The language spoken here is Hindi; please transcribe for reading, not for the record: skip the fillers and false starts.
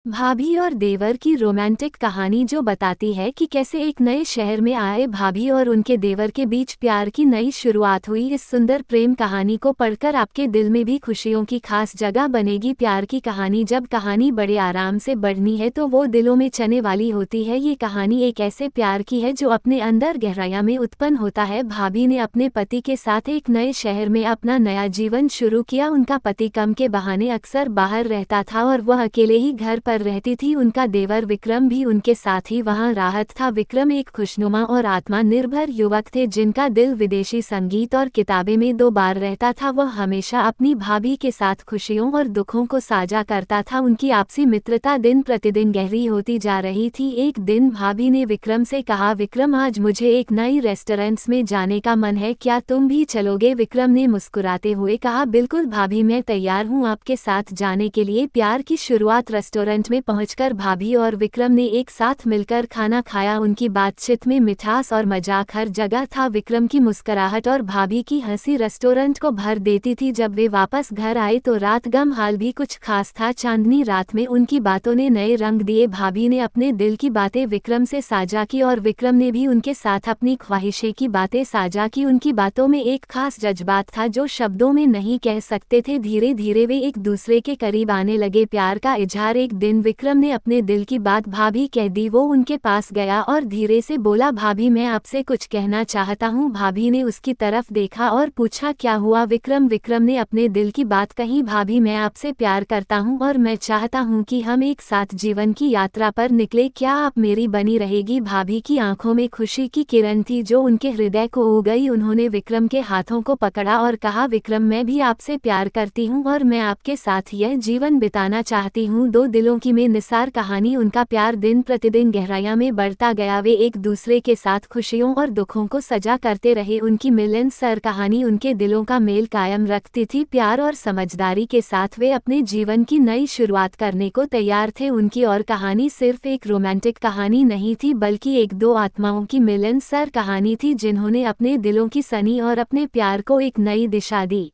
भाभी और देवर की रोमांटिक कहानी जो बताती है कि कैसे एक नए शहर में आए भाभी और उनके देवर के बीच प्यार की नई शुरुआत हुई। इस सुंदर प्रेम कहानी को पढ़कर आपके दिल में भी खुशियों की खास जगह बनेगी। प्यार की कहानी जब कहानी बड़े आराम से बढ़नी है तो वो दिलों में चने वाली होती है। ये कहानी एक ऐसे प्यार की है जो अपने अंदर गहराइयों में उत्पन्न होता है। भाभी ने अपने पति के साथ एक नए शहर में अपना नया जीवन शुरू किया। उनका पति काम के बहाने अक्सर बाहर रहता था और वह अकेले ही घर पर रहती थी। उनका देवर विक्रम भी उनके साथ ही वहां राहत था। विक्रम एक खुशनुमा और आत्मनिर्भर युवक थे जिनका दिल विदेशी संगीत और किताबें में दो बार रहता था। वह हमेशा अपनी भाभी के साथ खुशियों और दुखों को साझा करता था। उनकी आपसी मित्रता दिन प्रतिदिन गहरी होती जा रही थी। एक दिन भाभी ने विक्रम से कहा, विक्रम आज मुझे एक नई रेस्टोरेंट्स में जाने का मन है, क्या तुम भी चलोगे? विक्रम ने मुस्कुराते हुए कहा, बिल्कुल भाभी, मैं तैयार हूँ आपके साथ जाने के लिए। प्यार की शुरुआत रेस्टोरेंट में पहुंचकर भाभी और विक्रम ने एक साथ मिलकर खाना खाया। उनकी बातचीत में मिठास और मजाक हर जगह था। विक्रम की मुस्कुराहट और भाभी की हंसी रेस्टोरेंट को भर देती थी। जब वे वापस घर आए तो रात गम हाल भी कुछ खास था। चांदनी रात में उनकी बातों ने नए रंग दिए। भाभी ने अपने दिल की बातें विक्रम से साझा की और विक्रम ने भी उनके साथ अपनी ख्वाहिशें की बातें साझा की। उनकी बातों में एक खास जज्बात था जो शब्दों में नहीं कह सकते थे। धीरे धीरे वे एक दूसरे के करीब आने लगे। प्यार का इजहार एक दिन विक्रम ने अपने दिल की बात भाभी कह दी। वो उनके पास गया और धीरे से बोला, भाभी मैं आपसे कुछ कहना चाहता हूँ। भाभी ने उसकी तरफ देखा और पूछा, क्या हुआ विक्रम ने अपने दिल की बात कही, भाभी मैं आपसे प्यार करता हूँ और मैं चाहता हूँ कि हम एक साथ जीवन की यात्रा पर निकले, क्या आप मेरी बनी रहेगी? भाभी की आंखों में खुशी की किरण थी जो उनके हृदय को ऊ गई। उन्होंने विक्रम के हाथों को पकड़ा और कहा, विक्रम मैं भी आपसे प्यार करती हूँ और मैं आपके साथ यह जीवन बिताना चाहती हूँ। दो दिलों की में निसार कहानी। उनका प्यार दिन प्रतिदिन गहराइयों में बढ़ता गया। वे एक दूसरे के साथ खुशियों और दुखों को सजा करते रहे। उनकी मिलनसार कहानी उनके दिलों का मेल कायम रखती थी। प्यार और समझदारी के साथ वे अपने जीवन की नई शुरुआत करने को तैयार थे। उनकी और कहानी सिर्फ एक रोमांटिक कहानी नहीं थी बल्कि एक दो आत्माओं की मिलनसार कहानी थी जिन्होंने अपने दिलों की सनी और अपने प्यार को एक नई दिशा दी।